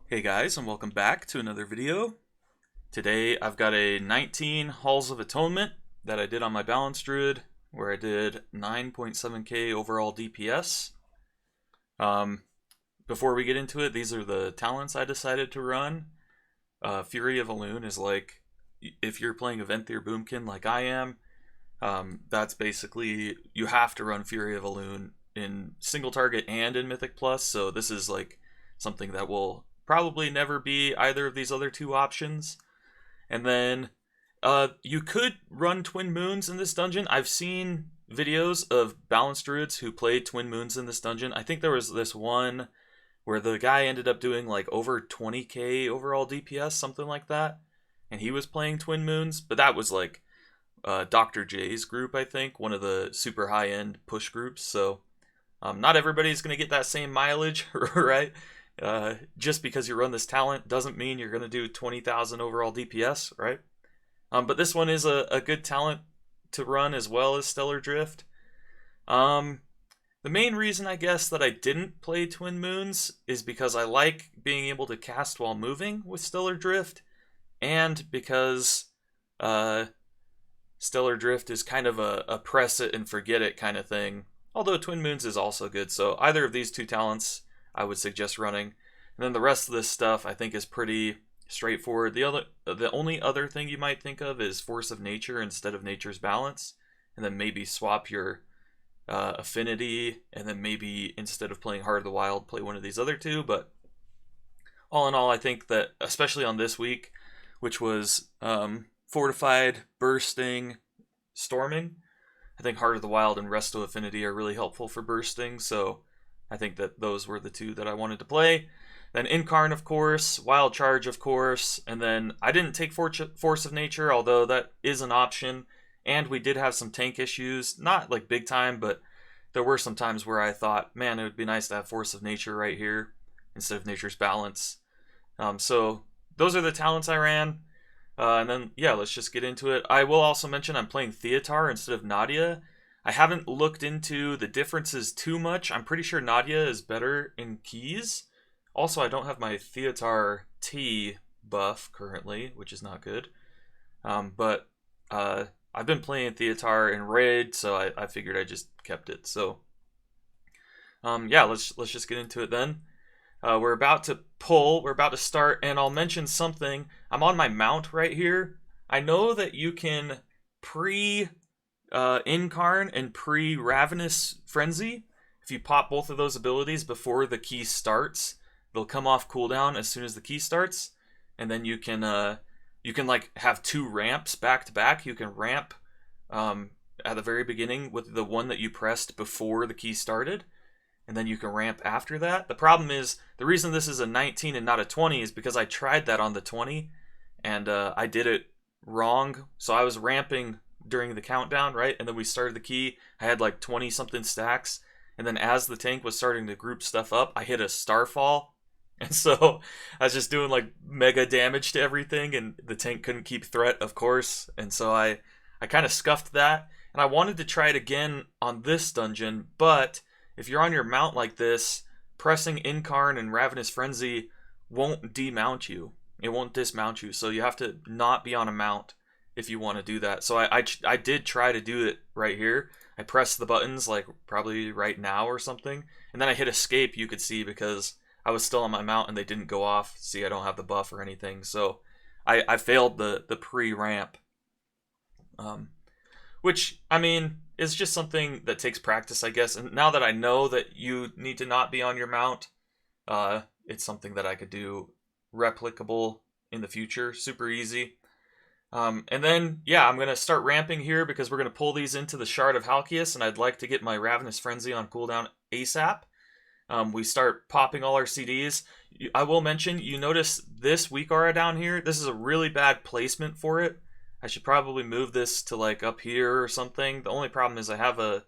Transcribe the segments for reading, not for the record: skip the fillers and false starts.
Hey guys, and welcome back to another video. Today I've got a 19 Halls of Atonement that I did on my Balanced Druid, where I did 9.7k overall DPS. Before we get into it, these are the talents I decided to run. Fury of Elune is like, if you're playing Venthyr Boomkin like I am, that's basically, you have to run Fury of Elune in single target and in Mythic Plus, so this is like something that will probably never be either of these other two options. And then you could run Twin Moons in this dungeon. I've seen videos of Balanced Druids who played Twin Moons in this dungeon. I think there was this one where the guy ended up doing like over 20k overall DPS, something like that. And he was playing Twin Moons, but that was like Dr. J's group, I think, one of the super high-end push groups. So not everybody's going to get that same mileage, right? Just because you run this talent doesn't mean you're going to do 20,000 overall DPS, right? But this one is a good talent to run as well as Stellar Drift. The main reason, I guess, that I didn't play Twin Moons is because I like being able to cast while moving with Stellar Drift, and because Stellar Drift is kind of a press it and forget it kind of thing. Although Twin Moons is also good, so either of these two talents I would suggest running. And then the rest of this stuff I think is pretty straightforward. The only other thing you might think of is Force of Nature instead of Nature's Balance, and then maybe swap your affinity, and then maybe instead of playing Heart of the Wild, play one of these other two. But all in all, I think that especially on this week, which was Fortified, Bursting, Storming, I think Heart of the Wild and Resto Affinity are really helpful for bursting, so I think that those were the two that I wanted to play. Then Incarn, of course, Wild Charge, of course, and then I didn't take Force of Nature, although that is an option, and we did have some tank issues, not like big time, but there were some times where I thought, man, it would be nice to have Force of Nature right here instead of Nature's Balance. So those are the talents I ran. And then, yeah, let's just get into it. I will also mention I'm playing Theotar instead of Nadia. I haven't looked into the differences too much. I'm pretty sure Nadia is better in keys. Also, I don't have my Theotar T buff currently, which is not good. But I've been playing Theotar in raid, so I figured I just kept it. So, yeah, let's just get into it then. We're about to pull, we're about to start, and I'll mention something. I'm on my mount right here. I know that you can Incarn and pre-Ravenous Frenzy. If you pop both of those abilities before the key starts, they'll come off cooldown as soon as the key starts, and then you can like have two ramps back to back. You can ramp at the very beginning with the one that you pressed before the key started, and then you can ramp after that. The problem is, the reason this is a 19 and not a 20 is because I tried that on the 20, and I did it wrong. So I was ramping during the countdown, right? And then we started the key. I had like 20 something stacks, and then as the tank was starting to group stuff up, I hit a Starfall, and so I was just doing like mega damage to everything, and the tank couldn't keep threat, of course, and so I kind of scuffed that, and I wanted to try it again on this dungeon, but if you're on your mount like this, pressing Incarn and Ravenous Frenzy won't demount you. It won't dismount you, so you have to not be on a mount if you want to do that. So I did try to do it right here. I pressed the buttons like probably right now or something, and then I hit escape, you could see, because I was still on my mount and they didn't go off. See, I don't have the buff or anything, so I failed the pre-ramp. Which, I mean, is just something that takes practice, I guess. And now that I know that you need to not be on your mount, it's something that I could do replicable in the future. Super easy. And then, yeah, I'm going to start ramping here because we're going to pull these into the Shard of Halkias, and I'd like to get my Ravenous Frenzy on cooldown ASAP. We start popping all our CDs. I will mention, you notice this weak aura down here? This is a really bad placement for it. I should probably move this to like up here or something. The only problem is I have an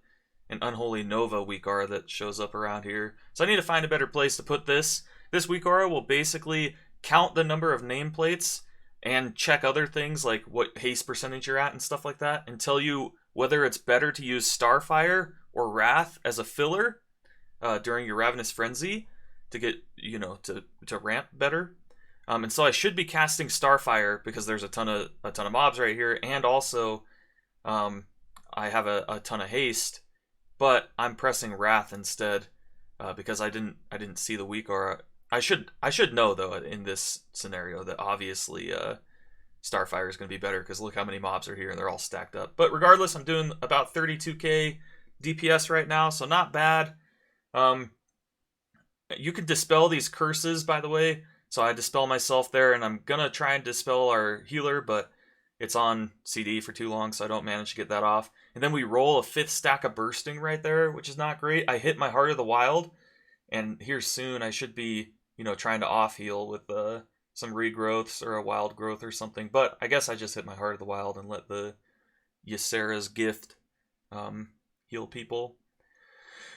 Unholy Nova weak aura that shows up around here. So I need to find a better place to put this. This weak aura will basically count the number of nameplates and check other things like what haste percentage you're at and stuff like that, and tell you whether it's better to use Starfire or Wrath as a filler during your Ravenous Frenzy. to get, you know, to ramp better. And so I should be casting Starfire because there's a ton of mobs right here, and also I have a ton of haste, but I'm pressing Wrath instead because I didn't see the weak aura. I should know though in this scenario that obviously Starfire is going to be better because look how many mobs are here and they're all stacked up. But regardless, I'm doing about 32k DPS right now, so not bad. You can dispel these curses, by the way. So I dispel myself there, and I'm gonna try and dispel our healer, but it's on CD for too long, so I don't manage to get that off. And then we roll a 5th stack of bursting right there, which is not great. I hit my Heart of the Wild, and here soon I should be, you know, trying to off heal with some regrowths or a wild growth or something. But I guess I just hit my Heart of the Wild and let the Ysera's gift heal people.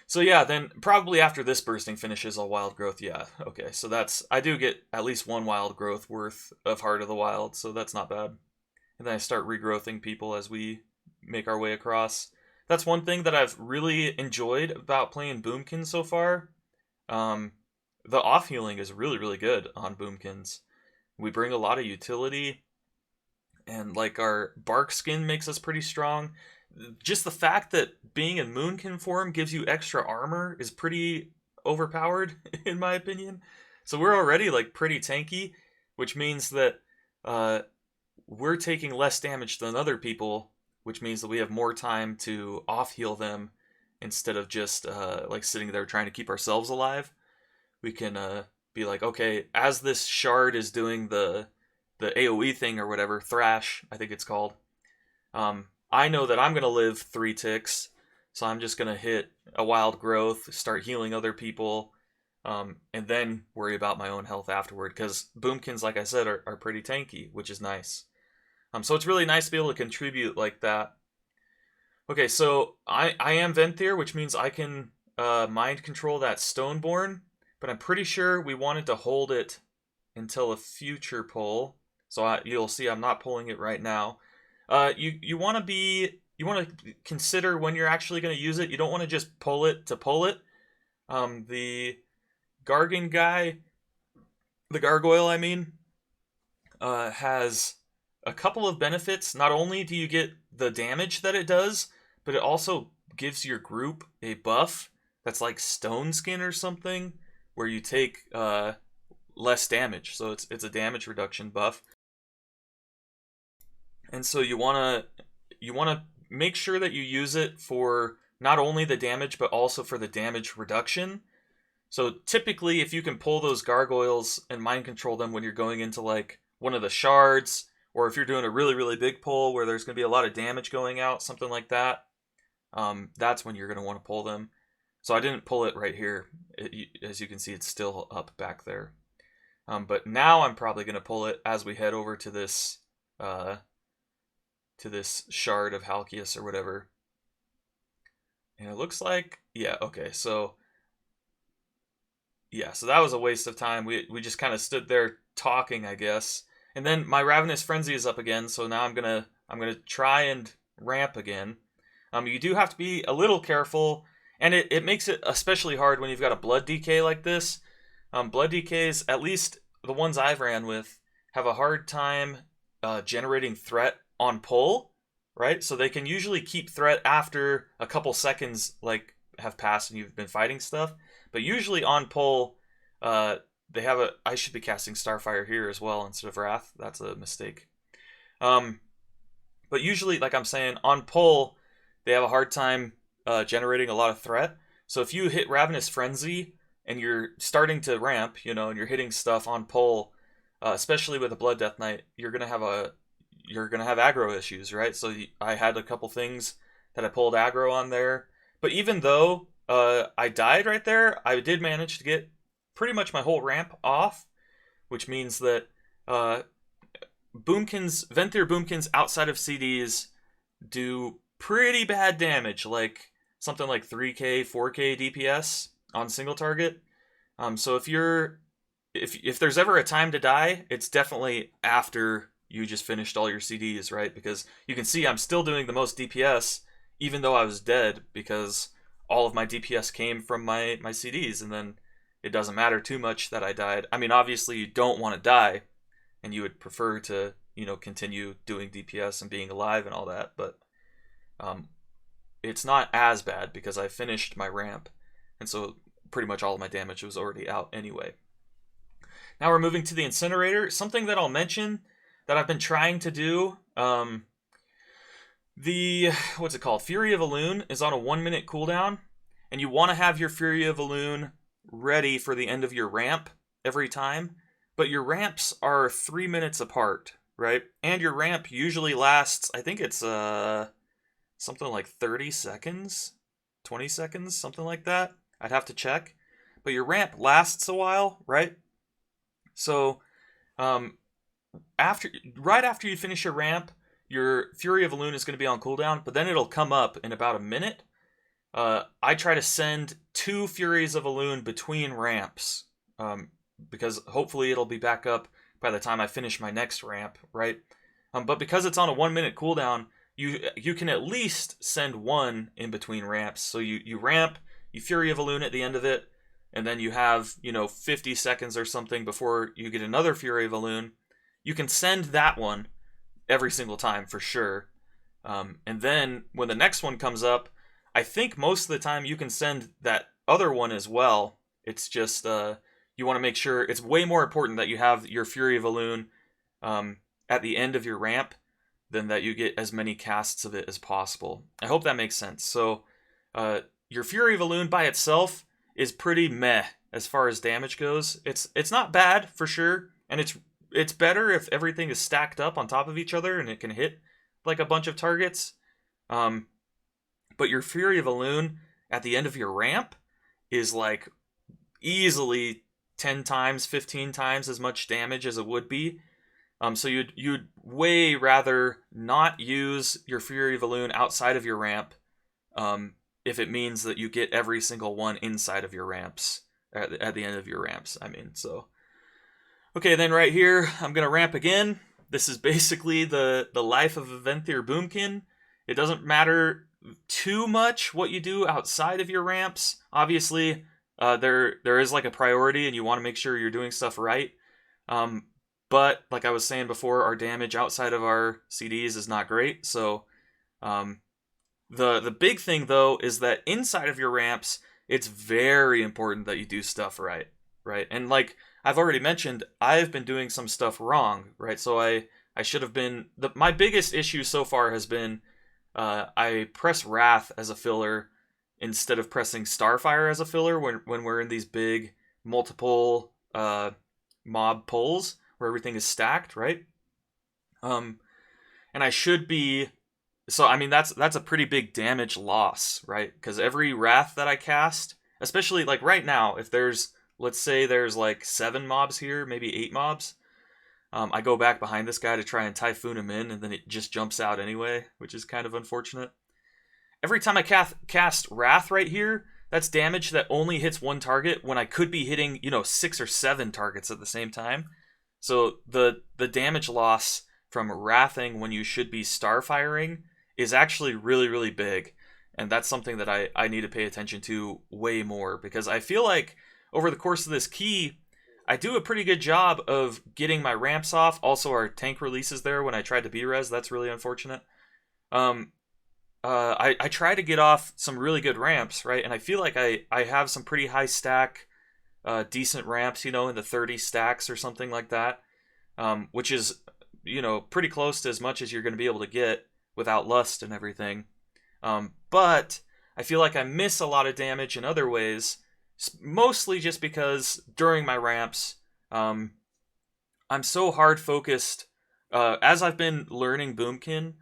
So yeah, then probably after this bursting finishes, I'll wild growth. Yeah, okay, so I do get at least 1 wild growth worth of Heart of the Wild, so that's not bad. And then I start regrowthing people as we make our way across. That's one thing that I've really enjoyed about playing Boomkin so far. The off healing is really, really good on Boomkins. We bring a lot of utility, and like our bark skin makes us pretty strong. Just the fact that being in Moonkin form gives you extra armor is pretty overpowered, in my opinion. So we're already like pretty tanky, which means that we're taking less damage than other people, which means that we have more time to off heal them instead of just like sitting there trying to keep ourselves alive. We can be like, okay, as this shard is doing the AoE thing or whatever, Thrash, I think it's called. I know that I'm going to live 3 ticks, so I'm just going to hit a wild growth, start healing other people, and then worry about my own health afterward, because Boomkins, like I said, are pretty tanky, which is nice. So it's really nice to be able to contribute like that. Okay, so I am Venthyr, which means I can mind control that Stoneborn, but I'm pretty sure we wanted to hold it until a future pull, so you'll see I'm not pulling it right now. You want to consider when you're actually going to use it. You don't want to just pull it to pull it. The Gargan guy, the gargoyle, I mean, has a couple of benefits. Not only do you get the damage that it does, but it also gives your group a buff that's like Stone Skin or something, where you take less damage. So it's a damage reduction buff. And so you want to make sure that you use it for not only the damage, but also for the damage reduction. So typically, if you can pull those gargoyles and mind control them when you're going into like one of the shards, or if you're doing a really, really big pull where there's going to be a lot of damage going out, something like that, that's when you're going to want to pull them. So I didn't pull it right here. As you can see, it's still up back there. But now I'm probably going to pull it as we head over to this shard of Halkias or whatever. And it looks like, yeah, okay, so yeah, so that was a waste of time. We just kind of stood there talking, I guess. And then my Ravenous Frenzy is up again, so now I'm gonna try and ramp again. You do have to be a little careful, and it makes it especially hard when you've got a Blood DK like this. Blood DKs, at least the ones I've ran with, have a hard time generating threat on pull, right? So they can usually keep threat after a couple seconds like have passed and you've been fighting stuff. But usually on pull, they have I should be casting Starfire here as well instead of Wrath. That's a mistake. But usually, like I'm saying, on pull, they have a hard time generating a lot of threat. So if you hit Ravenous Frenzy and you're starting to ramp, you know, and you're hitting stuff on pull, especially with a Blood Death Knight, you're gonna have aggro issues, right? So I had a couple things that I pulled aggro on there, but even though I died right there, I did manage to get pretty much my whole ramp off, which means that Venthyr Boomkins outside of CDs do pretty bad damage, like something like 3k, 4k DPS on single target. So if there's ever a time to die, it's definitely after you just finished all your CDs, right? Because you can see I'm still doing the most DPS, even though I was dead, because all of my DPS came from my CDs, and then it doesn't matter too much that I died. I mean, obviously you don't want to die, and you would prefer to, continue doing DPS and being alive and all that, but it's not as bad because I finished my ramp, and so pretty much all of my damage was already out anyway. Now we're moving to the Incinerator. Something that I'll mention that I've been trying to do, what's it called? Fury of Elune is on a 1-minute cooldown, and you want to have your Fury of Elune ready for the end of your ramp every time, but your ramps are 3 minutes apart, right? And your ramp usually lasts, I think it's something like 30 seconds, 20 seconds, something like that. I'd have to check. But your ramp lasts a while, right? So, right after you finish your ramp, your Fury of Elune is going to be on cooldown, but then it'll come up in about a minute. I try to send 2 Furies of Elune between ramps, because hopefully it'll be back up by the time I finish my next ramp, right? But because it's on a 1-minute cooldown, you can at least send 1 in between ramps. So you ramp, you Fury of Elune at the end of it, and then you have, 50 seconds or something before you get another Fury of Elune. You can send that one every single time for sure. And then when the next one comes up, I think most of the time you can send that other one as well. It's just you want to make sure, it's way more important that you have your Fury of Elune at the end of your ramp than that you get as many casts of it as possible. I hope that makes sense. So your Fury of Elune by itself is pretty meh as far as damage goes. It's not bad for sure, and it's better if everything is stacked up on top of each other and it can hit like a bunch of targets. But your Fury of Elune at the end of your ramp is like easily 10 times, 15 times as much damage as it would be. So you'd way rather not use your Fury of Elune outside of your ramp, if it means that you get every single one inside of your ramps at the end of your ramps. So okay, then right here I'm gonna ramp again. This is basically the life of a Venthyr Boomkin. It doesn't matter too much what you do outside of your ramps. Obviously, there is like a priority, and you want to make sure you're doing stuff right. But like I was saying before, our damage outside of our CDs is not great. So the big thing though is that inside of your ramps, it's very important that you do stuff right? And like I've already mentioned, I've been doing some stuff wrong, right? So I should have been, my biggest issue so far has been I press Wrath as a filler instead of pressing Starfire as a filler when we're in these big multiple mob pulls where everything is stacked, right? And I should be, so I mean that's a pretty big damage loss, right? Because every Wrath that I cast, especially like right now, if let's say there's like 7 mobs here, maybe 8 mobs, I go back behind this guy to try and Typhoon him in, and then it just jumps out anyway, which is kind of unfortunate. Every time I cast Wrath right here, that's damage that only hits 1 target when I could be hitting, 6 or 7 targets at the same time. So the damage loss from Wrathing when you should be Starfiring is actually really, really big. And that's something that I need to pay attention to way more, because I feel like over the course of this key, I do a pretty good job of getting my ramps off. Also, our tank releases there when I tried to B-res. That's really unfortunate. I try to get off some really good ramps, right? And I feel like I have some pretty high stack, decent ramps, in the 30 stacks or something like that, which is, pretty close to as much as you're going to be able to get without lust and everything. But I feel like I miss a lot of damage in other ways, mostly just because during my ramps, I'm so hard focused. As I've been learning Boomkin,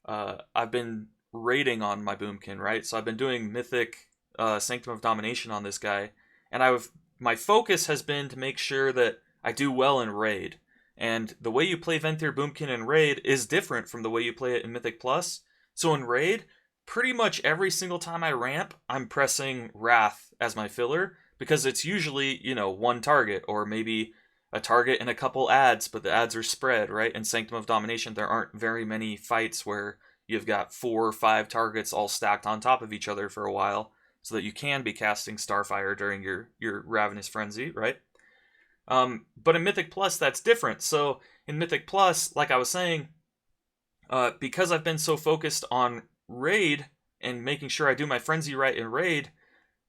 I've been raiding on my Boomkin, right? So I've been doing Mythic Sanctum of Domination on this guy, and my focus has been to make sure that I do well in raid. And the way you play Venthyr Boomkin in raid is different from the way you play it in Mythic Plus. So in raid, pretty much every single time I ramp, I'm pressing Wrath as my filler, because it's usually, 1 target, or maybe a target and a couple ads, but the ads are spread, right? In Sanctum of Domination, there aren't very many fights where you've got 4 or 5 targets all stacked on top of each other for a while. so that you can be casting Starfire during your Ravenous Frenzy, right? But in Mythic Plus, that's different. So in Mythic Plus, like I was saying, because I've been so focused on Raid and making sure I do my Frenzy right in Raid,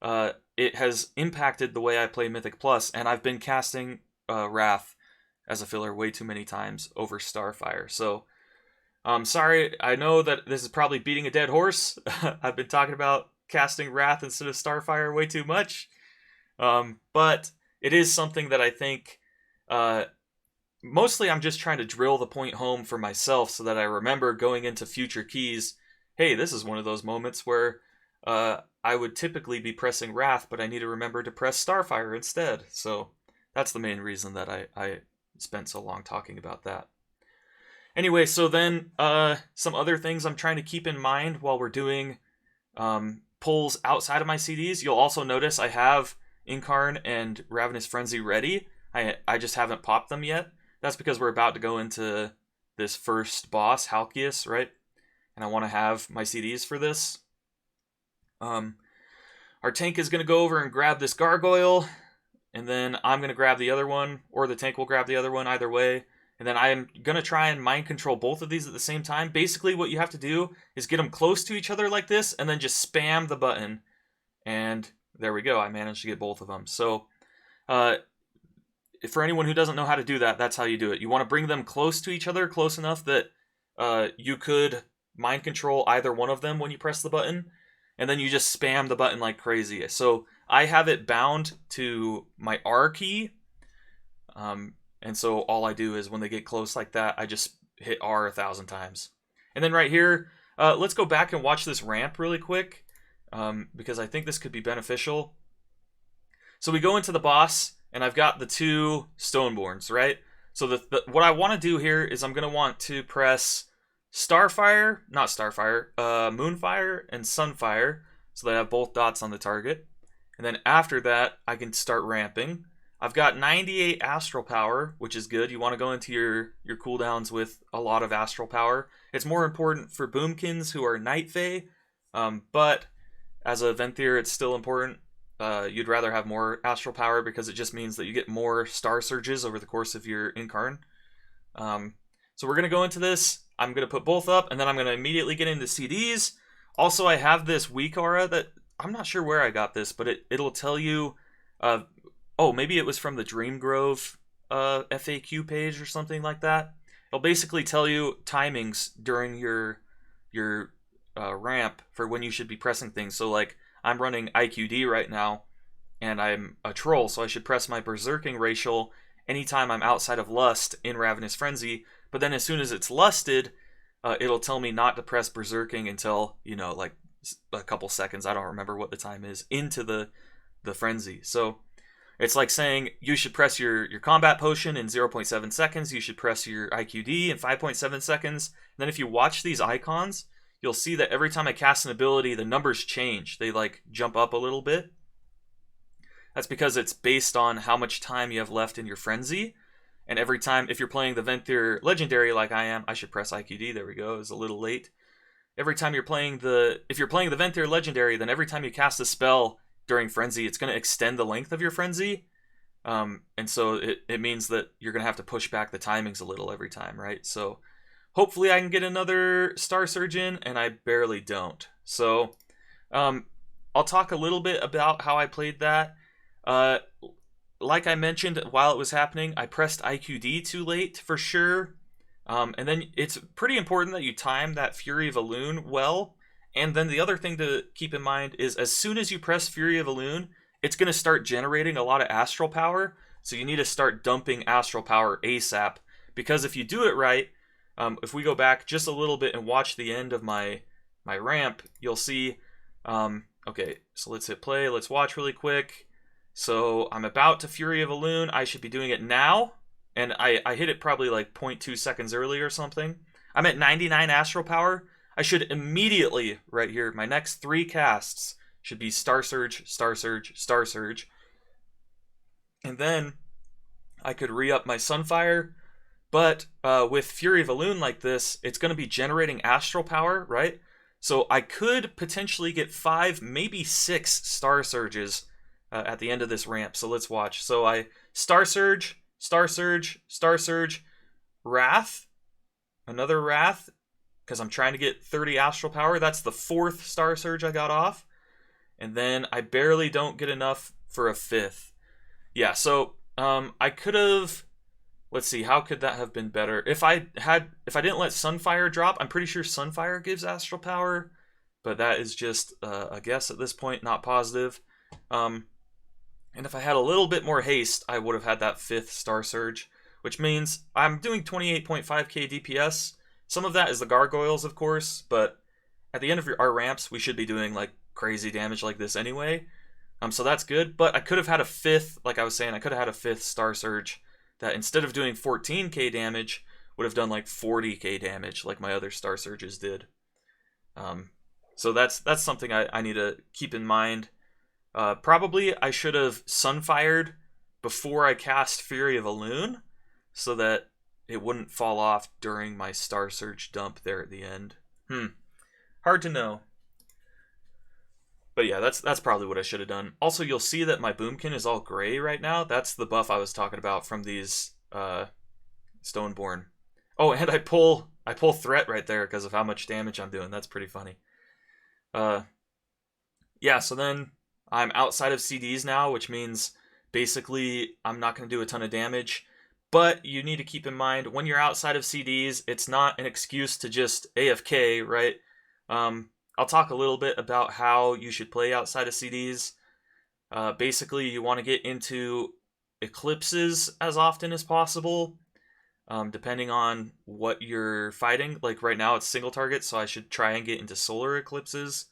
it has impacted the way I play Mythic Plus, and I've been casting Wrath as a filler way too many times over Starfire. So, sorry, I know that this is probably beating a dead horse. I've been talking about casting Wrath instead of Starfire way too much. But it is something that I think, mostly I'm just trying to drill the point home for myself so that I remember going into future keys, hey, this is one of those moments where I would typically be pressing Wrath, but I need to remember to press Starfire instead. So that's the main reason that I spent so long talking about that. Anyway, so then some other things I'm trying to keep in mind while we're doing pulls outside of my CDs. You'll also notice I have Incarn and Ravenous Frenzy ready. I just haven't popped them yet. That's because we're about to go into this first boss, Halkias, right? And I want to have my CDs for this. Our tank is going to go over and grab this gargoyle, and then I'm going to grab the other one, or the tank will grab the other one, either way. And then I'm going to try and mind control both of these at the same time. Basically, what you have to do is get them close to each other like this, and then just spam the button. And there we go. I managed to get both of them. So, for anyone who doesn't know how to do that, that's how you do it. You want to bring them close to each other, close enough that you could mind control either one of them when you press the button. And then you just spam the button like crazy. So I have it bound to my R key. And so all I do is when they get close like that, I just hit R 1,000 times. And then right here, let's go back and watch this ramp really quick, because I think this could be beneficial. So we go into the boss, and I've got the 2 Stoneborns, right? So what I want to do here is I'm going to want to press Moonfire and Sunfire, so that I have both dots on the target. And then after that, I can start ramping. I've got 98 Astral Power, which is good. You want to go into your cooldowns with a lot of Astral Power. It's more important for Boomkins who are Night Fae, but as a Venthyr, it's still important. You'd rather have more Astral Power because it just means that you get more Star Surges over the course of your Incarn. So we're going to go into this. I'm going to put both up, and then I'm going to immediately get into CDs. Also, I have this weak aura that I'm not sure where I got this, but it'll tell you... oh, maybe it was from the Dreamgrove FAQ page or something like that. It'll basically tell you timings during your ramp for when you should be pressing things. So, like, I'm running IQD right now, and I'm a troll, so I should press my Berserking Racial anytime I'm outside of Lust in Ravenous Frenzy. But then as soon as it's lusted, it'll tell me not to press Berserking until, like a couple seconds, I don't remember what the time is, into the Frenzy. So it's like saying you should press your combat potion in 0.7 seconds, you should press your IQD in 5.7 seconds. And then if you watch these icons, you'll see that every time I cast an ability, the numbers change. They like jump up a little bit. That's because it's based on how much time you have left in your Frenzy. And every time, if you're playing the Venthyr Legendary like I am, I should press IQD, there we go, it was a little late. Every time if you're playing the Venthyr Legendary, then every time you cast a spell during Frenzy, it's going to extend the length of your Frenzy. And so it means that you're going to have to push back the timings a little every time, right? So hopefully I can get another Star Surge in, and I barely don't. So I'll talk a little bit about how I played that. Like I mentioned, while it was happening, I pressed IQD too late, for sure. And then it's pretty important that you time that Fury of Elune well. And then the other thing to keep in mind is as soon as you press Fury of Elune, it's going to start generating a lot of Astral Power. So you need to start dumping Astral Power ASAP. Because if you do it right, if we go back just a little bit and watch the end of my ramp, you'll see... okay, so let's hit play. Let's watch really quick. So I'm about to Fury of Elune. I should be doing it now. And I hit it probably like 0.2 seconds early or something. I'm at 99 Astral Power. I should immediately, right here, my next 3 casts should be Star Surge, Star Surge, Star Surge. And then I could re-up my Sunfire. But with Fury of Elune like this, it's going to be generating Astral Power, right? So I could potentially get 5, maybe 6 Star Surges at the end of this ramp. So let's watch. So I Star Surge, Star Surge, Star Surge, Wrath, another Wrath, because I'm trying to get 30 Astral Power. That's the 4th Star Surge I got off. And then I barely don't get enough for a 5th. Yeah, so I could have... Let's see, how could that have been better? If I didn't let Sunfire drop, I'm pretty sure Sunfire gives Astral Power, but that is just a guess at this point, not positive. And if I had a little bit more haste, I would have had that 5th Star Surge, which means I'm doing 28.5k DPS. Some of that is the gargoyles, of course, but at the end of our ramps, we should be doing like crazy damage like this anyway. So that's good, but I could have had a 5th, like I was saying, I could have had a 5th Star Surge that instead of doing 14k damage, would have done like 40k damage like my other Star Surges did. So that's something I need to keep in mind. Probably I should have Sunfired before I cast Fury of Elune, so that it wouldn't fall off during my Star Surge dump there at the end. Hard to know. But yeah, that's probably what I should have done. Also, you'll see that my Boomkin is all gray right now. That's the buff I was talking about from these Stoneborn. Oh, and I pull Threat right there because of how much damage I'm doing. That's pretty funny. Yeah, so then I'm outside of CDs now, which means basically I'm not going to do a ton of damage. But you need to keep in mind, when you're outside of CDs, it's not an excuse to just AFK, right? I'll talk a little bit about how you should play outside of CDs. Basically, you want to get into eclipses as often as possible, depending on what you're fighting. Like right now, it's single target, so I should try and get into solar eclipses.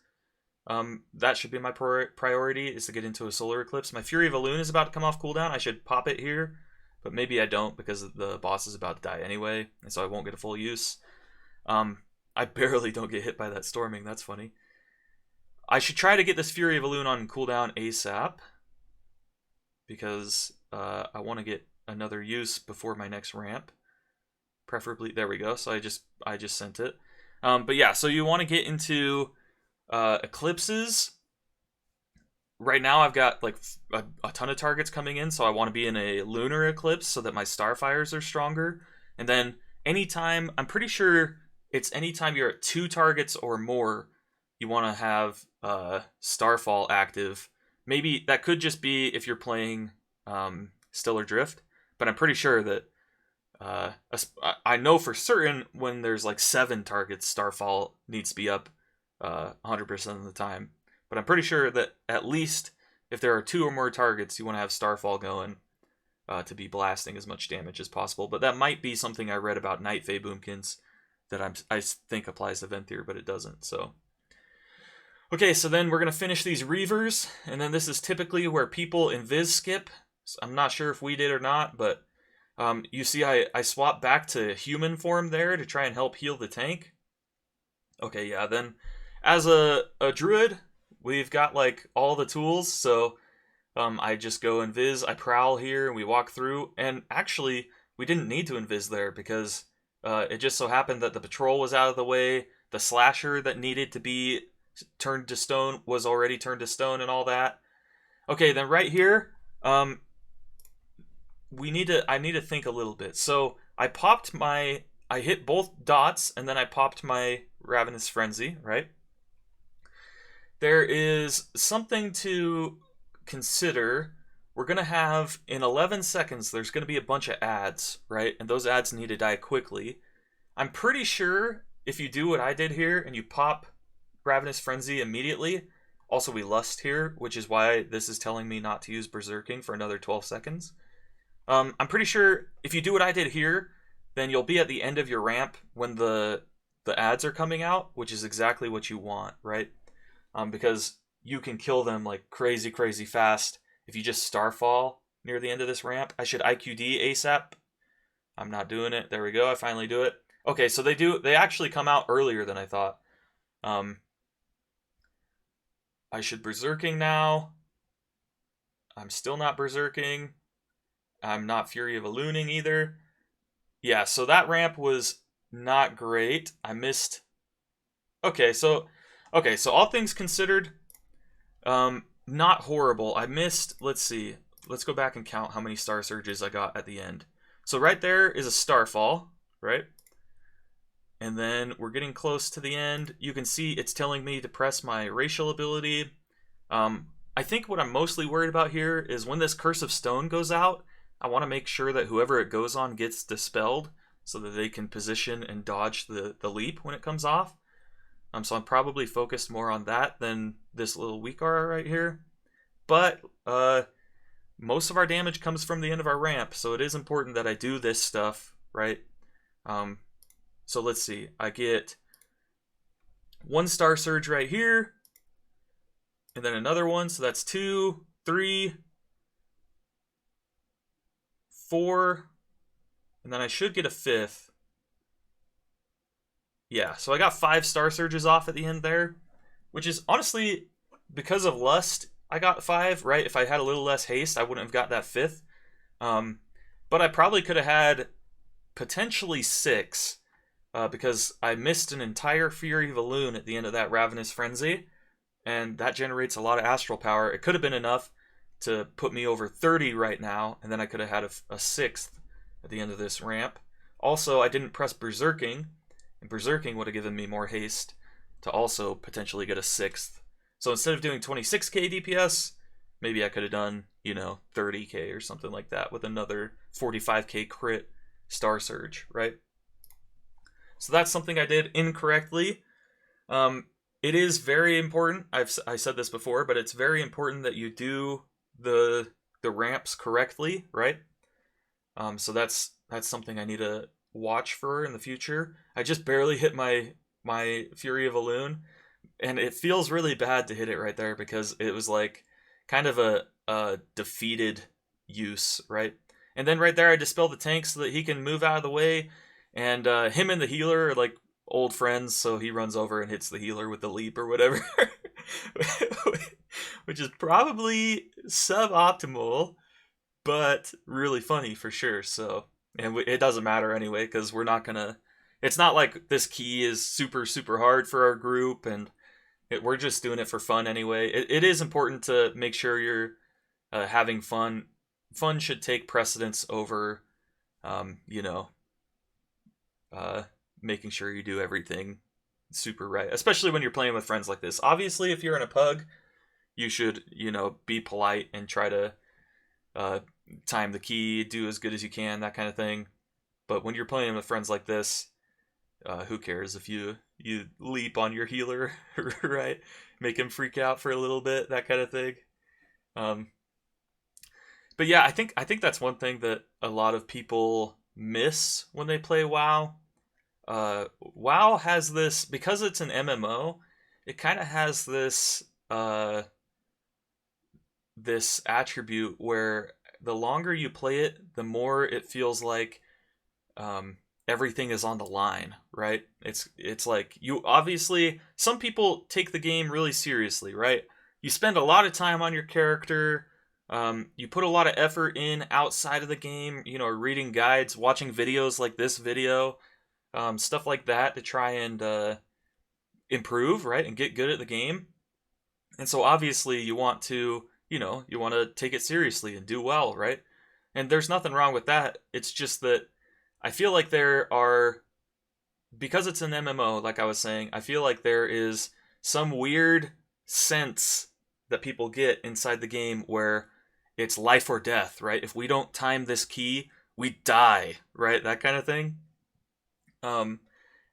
That should be my priority, is to get into a solar eclipse. My Fury of Elune is about to come off cooldown. I should pop it here, but maybe I don't because the boss is about to die anyway, and so I won't get a full use. I barely don't get hit by that storming. That's funny. I should try to get this Fury of Elune on cooldown ASAP, because I want to get another use before my next ramp. Preferably, there we go. So I just sent it. But yeah, so you want to get into eclipses. Right now I've got like a ton of targets coming in, so I want to be in a lunar eclipse so that my starfires are stronger. And then anytime, I'm pretty sure it's anytime you're at 2 targets or more, you want to have Starfall active. Maybe that could just be if you're playing Stellar Drift, but I'm pretty sure that I know for certain when there's like 7 targets, Starfall needs to be up 100% of the time. But I'm pretty sure that at least if there are 2 or more targets, you want to have Starfall going to be blasting as much damage as possible. But that might be something I read about Night Fae Boomkins that I think applies to Venthyr, but it doesn't. So, okay, so then we're going to finish these Reavers, and then this is typically where people invis skip. So I'm not sure if we did or not, but you see I swapped back to human form there to try and help heal the tank. Okay, yeah, then as a Druid, we've got like all the tools, so I just go invis, I prowl here, and we walk through, and actually, we didn't need to invis there because it just so happened that the patrol was out of the way, the slasher that needed to be turned to stone was already turned to stone and all that. Okay, then right here, I need to think a little bit. So I hit both dots, and then I popped my Ravenous Frenzy, right? There is something to consider. We're going to have, in 11 seconds, there's going to be a bunch of ads, right? And those ads need to die quickly. I'm pretty sure if you do what I did here and you pop Ravenous Frenzy immediately, also we Lust here, which is why this is telling me not to use Berserking for another 12 seconds. I'm pretty sure if you do what I did here, then you'll be at the end of your ramp when the ads are coming out, which is exactly what you want, right? Because you can kill them like crazy, crazy fast if you just Starfall near the end of this ramp. I should IQD ASAP. I'm not doing it. There we go. I finally do it. Okay, so they actually come out earlier than I thought. I should Berserking now. I'm still not Berserking. I'm not Fury of Eluding either. Yeah, so that ramp was not great. I missed... Okay, so Okay, so all things considered, not horrible. I missed, let's see, let's go back and count how many Star Surges I got at the end. So right there is a Starfall, right? And then we're getting close to the end. You can see it's telling me to press my racial ability. I think what I'm mostly worried about here is when this Curse of Stone goes out, I want to make sure that whoever it goes on gets dispelled so that they can position and dodge the leap when it comes off. So I'm probably focused more on that than this little weak aura right here. But most of our damage comes from the end of our ramp, so it is important that I do this stuff, right? So let's see. I get 1 Star Surge right here, and then another one, so that's 2, 3, 4, and then I should get a 5th. Yeah, so I got 5 Star Surges off at the end there, which is honestly, because of Lust, I got 5, right? If I had a little less haste, I wouldn't have got that 5th. But I probably could have had potentially 6, because I missed an entire Fury Balloon at the end of that Ravenous Frenzy, and that generates a lot of astral power. It could have been enough to put me over 30 right now, and then I could have had a 6th at the end of this ramp. Also, I didn't press Berserking, and Berserking would have given me more haste to also potentially get a 6th. So instead of doing 26k DPS, maybe I could have done, 30k or something like that with another 45k crit Star Surge, right? So that's something I did incorrectly. It is very important. I said this before, but it's very important that you do the ramps correctly, right? So that's something I need to watch for in the future. I just barely hit my Fury of Elune, and it feels really bad to hit it right there because it was like kind of a defeated use, right? And then right there I dispel the tank so that he can move out of the way, and him and the healer are like old friends, so he runs over and hits the healer with the leap or whatever, which is probably suboptimal, but really funny for sure. So, and it doesn't matter anyway, because we're not gonna, it's not like this key is super, super hard for our group, and we're just doing it for fun anyway. It is important to make sure you're having fun. Fun should take precedence over, making sure you do everything super right, especially when you're playing with friends like this. Obviously, if you're in a pug, you should, be polite and try to time the key, do as good as you can, that kind of thing. But when you're playing with friends like this, who cares if you leap on your healer, right? Make him freak out for a little bit, that kind of thing. But yeah, I think that's one thing that a lot of people miss when they play WoW. WoW has this, because it's an MMO, it kind of has this this attribute where the longer you play it, the more it feels like everything is on the line, right? It's like, you obviously, some people take the game really seriously, right? You spend a lot of time on your character. You put a lot of effort in outside of the game, reading guides, watching videos like this video, stuff like that to try and improve, right? And get good at the game. And so obviously you want to, you want to take it seriously and do well, right? And there's nothing wrong with that. It's just that I feel like there are, because it's an MMO, like I was saying, I feel like there is some weird sense that people get inside the game where it's life or death, right? If we don't time this key, we die, right? That kind of thing. And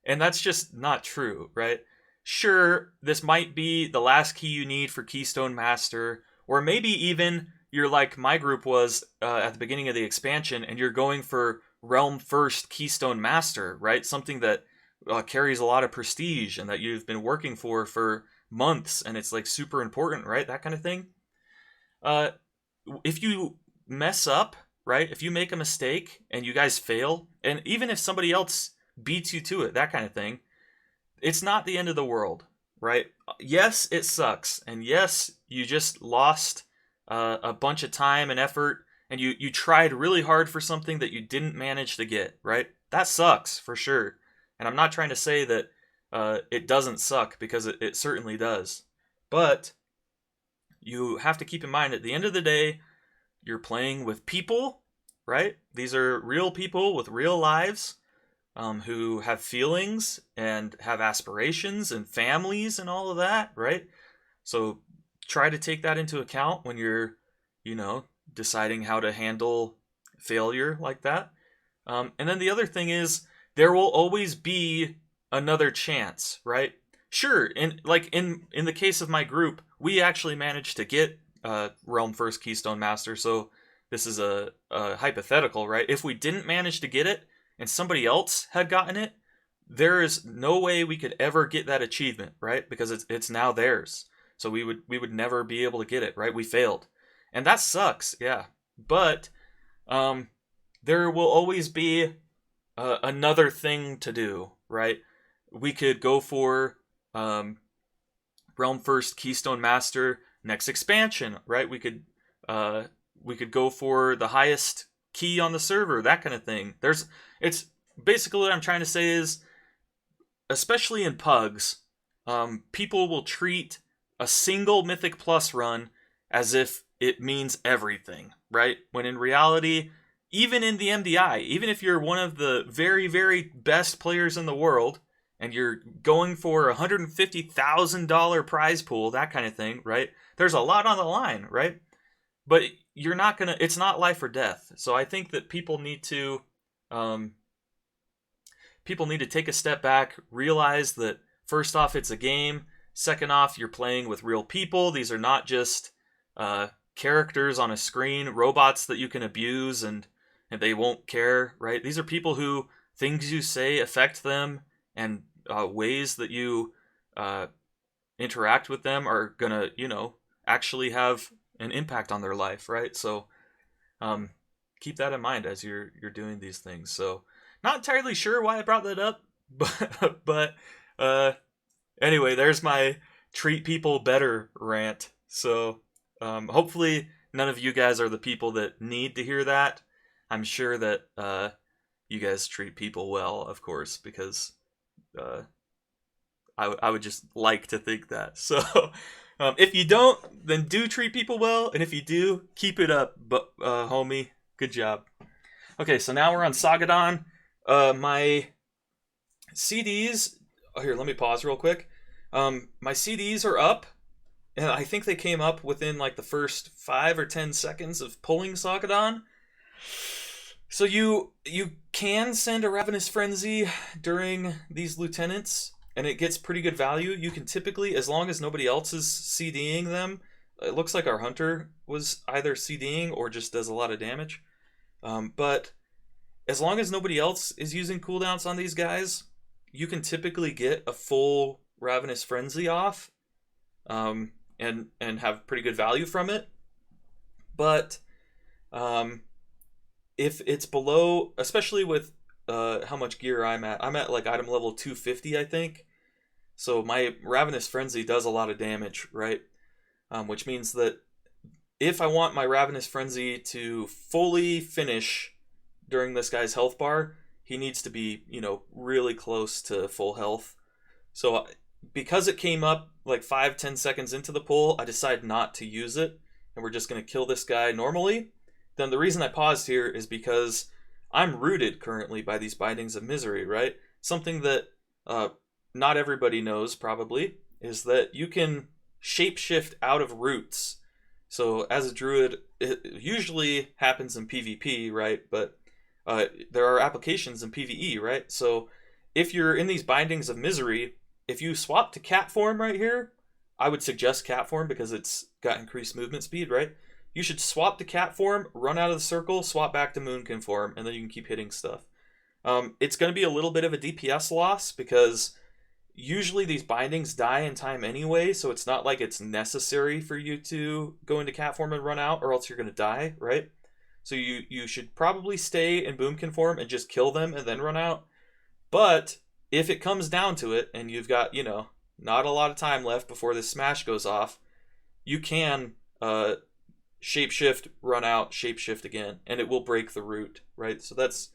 that's just not true, right? Sure, this might be the last key you need for Keystone Master, or maybe even you're like my group was at the beginning of the expansion, and you're going for Realm First Keystone Master, right? Something that carries a lot of prestige and that you've been working for months, and it's like super important, right? That kind of thing. If you mess up, right? If you make a mistake and you guys fail, and even if somebody else beats you to it, that kind of thing, it's not the end of the world, right? Yes, it sucks, and yes, you just lost a bunch of time and effort, and you tried really hard for something that you didn't manage to get, right? That sucks, for sure. And I'm not trying to say that it doesn't suck, because it certainly does. But you have to keep in mind, at the end of the day, you're playing with people, right? These are real people with real lives, who have feelings and have aspirations and families and all of that, right? So try to take that into account when you're, deciding how to handle failure like that. And then the other thing is, there will always be another chance, right? Sure, in the case of my group, we actually managed to get Realm First Keystone Master, so this is a hypothetical, right? If we didn't manage to get it and somebody else had gotten it, there is no way we could ever get that achievement, right? Because it's now theirs. So we would never be able to get it, right? We failed. And that sucks, yeah. But there will always be another thing to do, right? We could go for Realm First Keystone Master next expansion, right? We could go for the highest key on the server, that kind of thing. It's basically, what I'm trying to say is, especially in pugs, people will treat a single Mythic Plus run as if it means everything, right? When in reality, even in the MDI, even if you're one of the very, very best players in the world, and you're going for a $150,000 prize pool, that kind of thing, right? There's a lot on the line, right? But it's not life or death. So I think that people need to take a step back, realize that first off, it's a game. Second off, you're playing with real people. These are not just characters on a screen, robots that you can abuse and they won't care, right? These are people who things you say affect them, and ways that you interact with them are gonna, actually have an impact on their life, right? So keep that in mind as you're doing these things. So not entirely sure why I brought that up, but anyway, there's my treat people better rant. So hopefully none of you guys are the people that need to hear that. I'm sure that you guys treat people well, of course, because I would just like to think that. So if you don't, then do treat people well, and if you do, keep it up, homie. Good job. Okay, so now we're on Sagadon. My CDs. Oh, here, let me pause real quick. My CDs are up, and I think they came up within like the first 5 or 10 seconds of pulling Sagadon. So you can send a Ravenous Frenzy during these lieutenants, and it gets pretty good value. You can typically, as long as nobody else is CDing them, it looks like our Hunter was either CDing or just does a lot of damage. But as long as nobody else is using cooldowns on these guys, you can typically get a full Ravenous Frenzy off, and have pretty good value from it. But if it's below, especially with how much gear I'm at like item level 250, I think. So my Ravenous Frenzy does a lot of damage, right? Which means that if I want my Ravenous Frenzy to fully finish during this guy's health bar, he needs to be, really close to full health. So because it came up like 5-10 seconds into the pull, I decided not to use it, and we're just going to kill this guy normally. Then the reason I paused here is because I'm rooted currently by these Bindings of Misery, right? Something that not everybody knows probably is that you can shapeshift out of roots. So as a druid, it usually happens in PvP, right? But there are applications in PvE, right? So if you're in these Bindings of Misery, if you swap to cat form right here, I would suggest cat form because it's got increased movement speed, right? You should swap to cat form, run out of the circle, swap back to moonkin form, and then you can keep hitting stuff. It's going to be a little bit of a DPS loss because usually these bindings die in time anyway, so it's not like it's necessary for you to go into cat form and run out, or else you're going to die, right? So you should probably stay in boomkin form and just kill them and then run out. But if it comes down to it, and you've got, not a lot of time left before this smash goes off, you can shapeshift, run out, shapeshift again, and it will break the root, right? So that's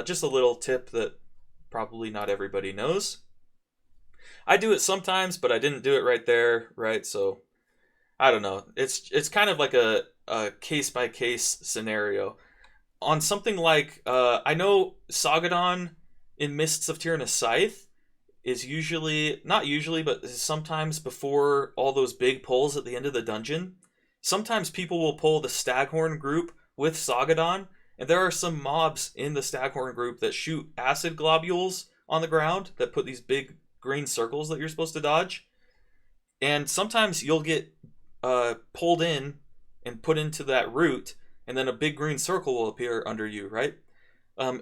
just a little tip that probably not everybody knows. I do it sometimes, but I didn't do it right there, right? So I don't know. It's kind of like a case by case scenario. On something like I know Sagadon in Mists of Tyrannus Scythe is usually, not usually, but sometimes before all those big pulls at the end of the dungeon. Sometimes people will pull the Staghorn group with Sagadon, and there are some mobs in the Staghorn group that shoot acid globules on the ground that put these big green circles that you're supposed to dodge. And sometimes you'll get pulled in and put into that route, and then a big green circle will appear under you, right?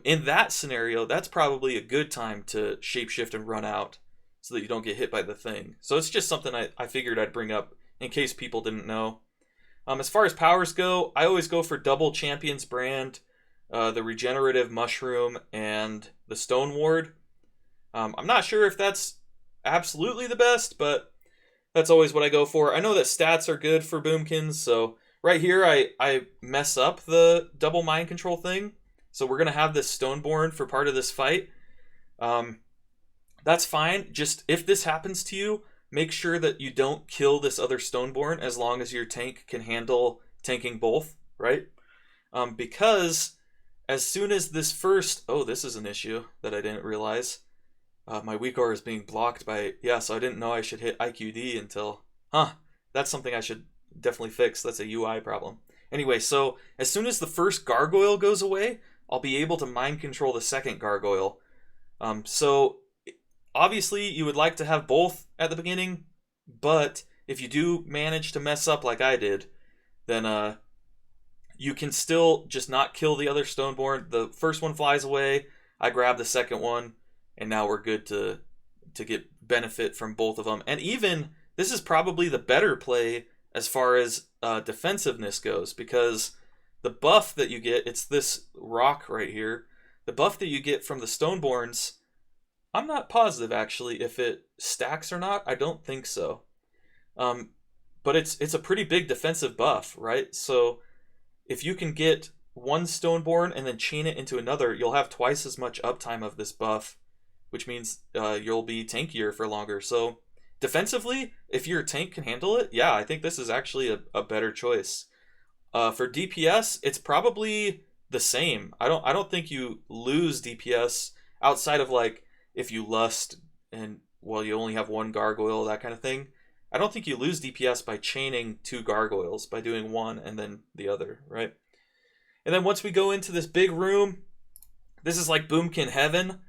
In that scenario, that's probably a good time to shapeshift and run out so that you don't get hit by the thing. So it's just something I figured I'd bring up in case people didn't know. As far as powers go, I always go for double Champion's Brand, the Regenerative Mushroom, and the Stone Ward. I'm not sure if that's absolutely the best, but that's always what I go for. I know that stats are good for Boomkins, so right here I mess up the double mind control thing. So we're going to have this Stoneborn for part of this fight. That's fine. Just if this happens to you, make sure that you don't kill this other Stoneborn as long as your tank can handle tanking both, right? Because as soon as this first... Oh, this is an issue that I didn't realize. My Weakor is being blocked by... Yeah, so I didn't know I should hit IQD until... Huh, that's something I should definitely fix. That's a UI problem. Anyway, so as soon as the first Gargoyle goes away, I'll be able to mind control the second Gargoyle. So obviously you would like to have both at the beginning, but if you do manage to mess up like I did, then you can still just not kill the other Stoneborn. The first one flies away, I grab the second one, and now we're good to get benefit from both of them. And even, this is probably the better play as far as defensiveness goes, because the buff that you get, it's this rock right here. The buff that you get from the Stoneborns, I'm not positive actually if it stacks or not. I don't think so. But it's a pretty big defensive buff, right? So if you can get one Stoneborn and then chain it into another, you'll have twice as much uptime of this buff, which means you'll be tankier for longer. So defensively, if your tank can handle it, yeah, I think this is actually a better choice. For DPS, it's probably the same. I don't think you lose DPS outside of like if you lust and well you only have one gargoyle, that kind of thing. I don't think you lose DPS by chaining two gargoyles, by doing one and then the other, right? And then once we go into this big room, this is like Boomkin heaven.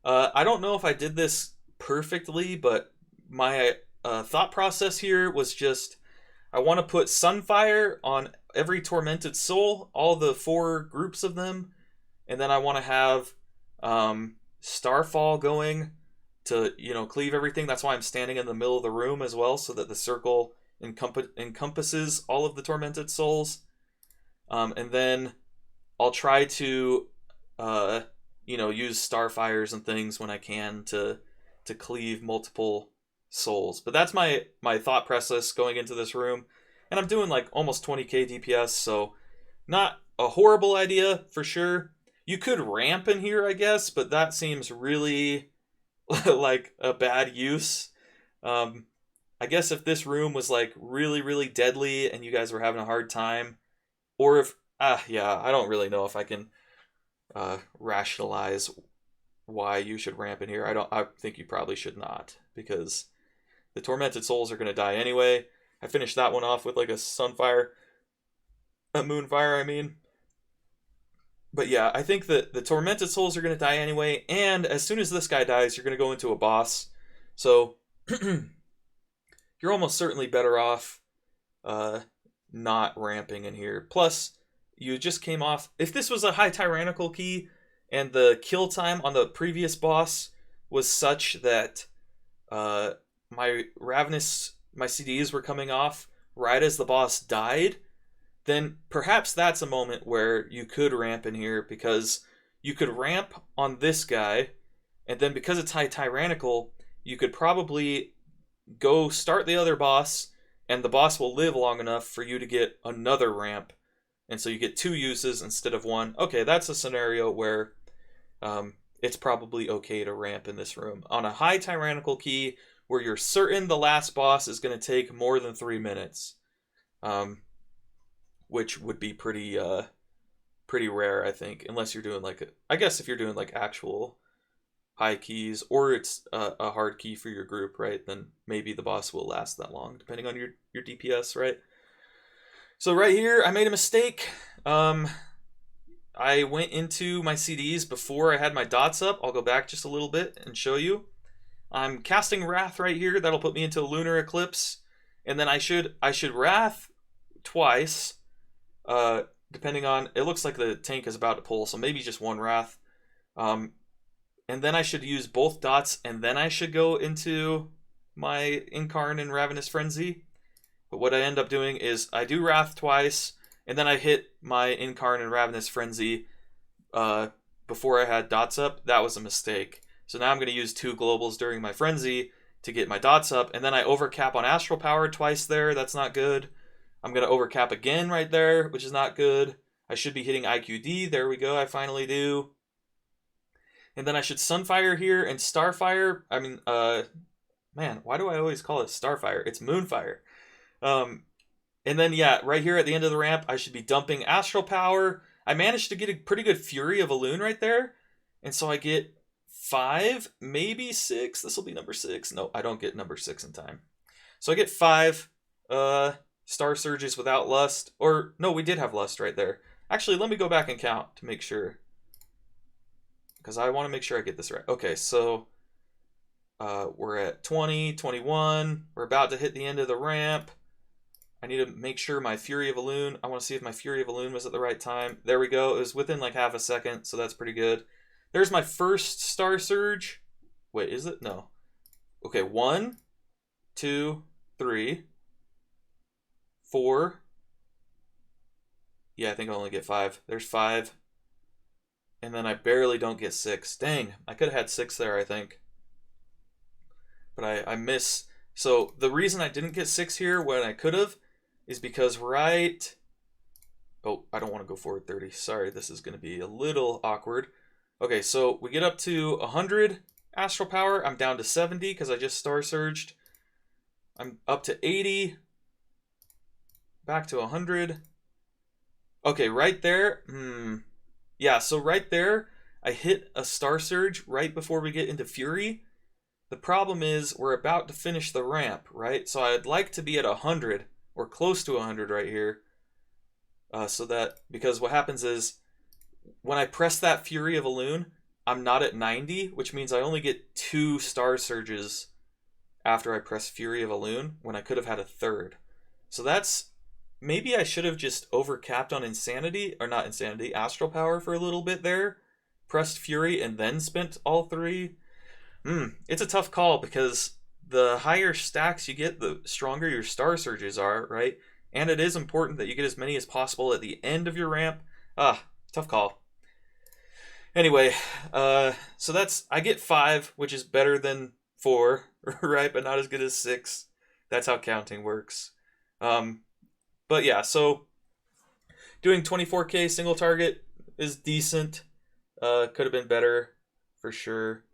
I don't know if I did this perfectly, but my thought process here was just I want to put Sunfire on every Tormented Soul, all the 4 groups of them, and then I want to have Starfall going to, cleave everything. That's why I'm standing in the middle of the room as well, so that the circle encompasses all of the Tormented Souls. And then I'll try to, use Starfires and things when I can to cleave multiple souls. But that's my thought process going into this room. And I'm doing like almost 20k DPS, so not a horrible idea for sure. You could ramp in here, I guess, but that seems really like a bad use. I guess if this room was like really, really deadly and you guys were having a hard time, or if, I don't really know if I can rationalize why you should ramp in here. I think you probably should not, because the Tormented Souls are going to die anyway. I finished that one off with like a Sunfire, a Moonfire, I mean. But yeah, I think that the Tormented Souls are going to die anyway, and as soon as this guy dies, you're going to go into a boss. So, you're almost certainly better off not ramping in here. Plus, you just came off... If this was a high Tyrannical key, and the kill time on the previous boss was such that my CDs were coming off right as the boss died, then perhaps that's a moment where you could ramp in here, because you could ramp on this guy, and then because it's high Tyrannical, you could probably go start the other boss, and the boss will live long enough for you to get another ramp, and so you get 2 uses instead of 1. Okay, that's a scenario where it's probably okay to ramp in this room. On a high tyrannical key, where you're certain the last boss is going to take more than 3 minutes, which would be pretty rare, I think, unless you're doing like, I guess if you're doing like actual high keys, or it's a hard key for your group, right, then maybe the boss will last that long, depending on your DPS, right? So right here, I made a mistake. I went into my CDs before I had my dots up. I'll go back just a little bit and show you. I'm casting Wrath right here. That'll put me into a Lunar Eclipse. And then I should Wrath twice, depending on... It looks like the tank is about to pull, so maybe just one Wrath. And then I should use both dots, and then I should go into my Incarn and Ravenous Frenzy. But what I end up doing is I do Wrath twice, and then I hit my Incarn and Ravenous Frenzy before I had dots up. That was a mistake. So now I'm going to use 2 globals during my Frenzy to get my dots up, and then I overcap on Astral Power twice there. That's not good. I'm going to overcap again right there, which is not good. I should be hitting IQD. There we go. I finally do. And then I should Sunfire here and Starfire. I mean, man, why do I always call it Starfire? It's Moonfire. And then, yeah, right here at the end of the ramp, I should be dumping Astral Power. I managed to get a pretty good Fury of Elune right there. And so I get 5, maybe 6. This will be number 6. No, I don't get number 6 in time. So I get 5 Star Surges without Lust. Or, no, we did have Lust right there. Actually, let me go back and count to make sure, because I want to make sure I get this right. Okay, so we're at 20, 21. We're about to hit the end of the ramp. I need to make sure my Fury of Elune, I want to see if my Fury of Elune was at the right time. There we go. It was within like half a second, so that's pretty good. There's my first Star Surge. Wait, is it? No. Okay, 1, 2, 3, 4. Yeah, I think I only get 5. There's 5. And then I barely don't get 6. Dang, I could have had 6 there, I think. But I miss. So the reason I didn't get 6 here when I could have is because right... Oh, I don't want to go forward 30. Sorry, this is going to be a little awkward. Okay, so we get up to 100 Astral Power. I'm down to 70 because I just Star Surged. I'm up to 80. Back to 100. Okay, right there. Yeah, so right there, I hit a Star Surge right before we get into Fury. The problem is we're about to finish the ramp, right? So I'd like to be at 100 or close to 100 right here. So that, because what happens is when I press that Fury of Elune, I'm not at 90, which means I only get 2 Star Surges after I press Fury of Elune when I could have had a third. So that's, maybe I should have just overcapped on Insanity, or not Insanity, Astral Power for a little bit there, pressed Fury and then spent all 3. It's a tough call because the higher stacks you get, the stronger your Star Surges are, right? And it is important that you get as many as possible at the end of your ramp. Tough call. Anyway, so that's, I get 5, which is better than 4, right? But not as good as 6. That's how counting works. But yeah, so doing 24k single target is decent. Could have been better, for sure.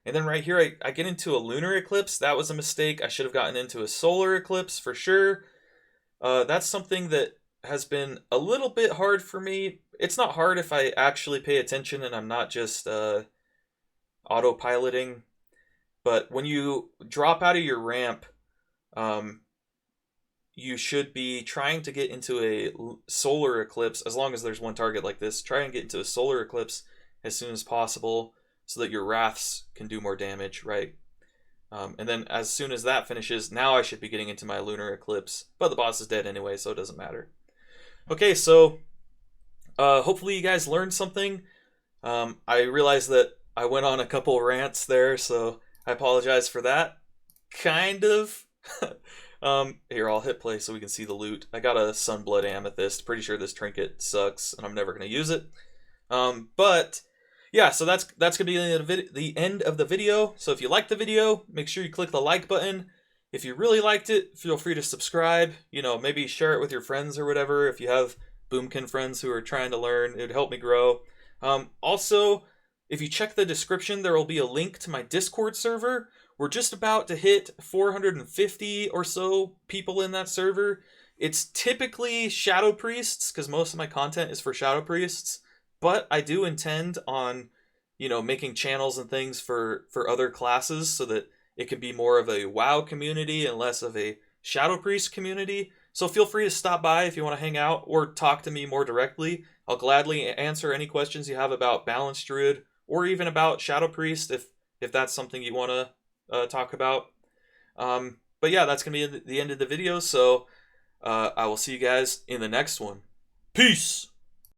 And then right here, I get into a Lunar Eclipse. That was a mistake. I should have gotten into a Solar Eclipse, for sure. That's something that has been a little bit hard for me. It's not hard if I actually pay attention and I'm not just autopiloting. But when you drop out of your ramp, you should be trying to get into a Solar Eclipse, as long as there's one target like this. Try and get into a Solar Eclipse as soon as possible so that your Wraths can do more damage, right? And then as soon as that finishes, now I should be getting into my Lunar Eclipse. But the boss is dead anyway, so it doesn't matter. Okay, so hopefully you guys learned something. I realized that I went on a couple rants there, so I apologize for that. Kind of. Here, I'll hit play so we can see the loot. I got a Sunblood Amethyst. Pretty sure this trinket sucks, and I'm never going to use it. But yeah, so that's going to be the end of the video. So if you liked the video, make sure you click the like button. If you really liked it, feel free to subscribe. You know, maybe share it with your friends or whatever. If you have Boomkin friends who are trying to learn, it would help me grow. Also, If you check the description, there will be a link to my Discord server. We're just about to hit 450 or so people in that server. It's typically Shadow Priests, because most of my content is for Shadow Priests, but I do intend on, making channels and things for other classes so that it can be more of a WoW community and less of a Shadow Priest community. So feel free to stop by if you want to hang out or talk to me more directly. I'll gladly answer any questions you have about Balanced Druid or even about Shadow Priest if that's something you want to talk about. But yeah, that's going to be the end of the video, so I will see you guys in the next one. Peace!